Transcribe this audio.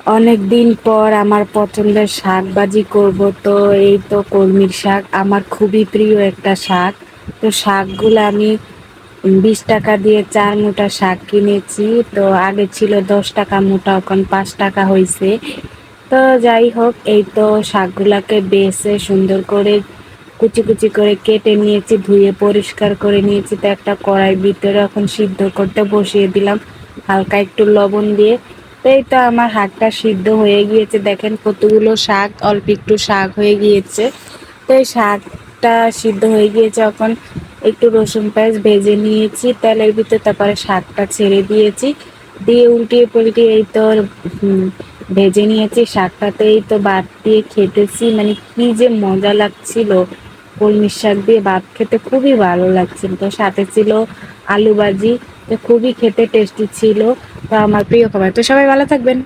অনেক দিন পর আমার পছন্দের শাক ভাজি করব। তো এই তো কলমির শাক আমার খুবই প্রিয় একটা শাক। তো শাকগুলো আমি 20 টাকা দিয়ে 4 মুঠা শাক কিনেছি। তো আগে ছিল 10 টাকা মুঠা, এখন 5 টাকা হয়েছে। তো যাই হোক, এই তো শাকগুলাকে বেছে সুন্দর করে কুচি কুচি করে কেটে নিয়েছি, ধুয়ে পরিষ্কার করে নিয়েছি। তো একটা কড়াই ভিতরে এখন সিদ্ধ করতে বসিয়ে দিলাম হালকা একটু লবণ দিয়ে। তো এই তো আমার শাকটা সিদ্ধ হয়ে গিয়েছে, দেখেন কতগুলো শাক, অল্প একটু শাক হয়ে গিয়েছে। তো এই শাকটা সিদ্ধ হয়ে গিয়েছে, এখন একটু রসুন পেঁয়াজ ভেজে নিয়েছি তেলের ভিতরে, তারপরে শাকটা ছেড়ে দিয়েছি, দিয়ে উল্টিয়ে পাল্টিয়ে এই তো ভেজে নিয়েছি শাকটাতে। এই তো ভাত দিয়ে খেতেছি, মানে কি যে মজা লাগছিল! কলমির শাক দিয়ে ভাত খেতে খুবই ভালো লাগছিল। তো সাথে ছিল আলু ভাজি। তো খুবই খেতে টেস্টি ছিল। তো আমার প্রিয় খাবার। তো সবাই ভালো থাকবেন।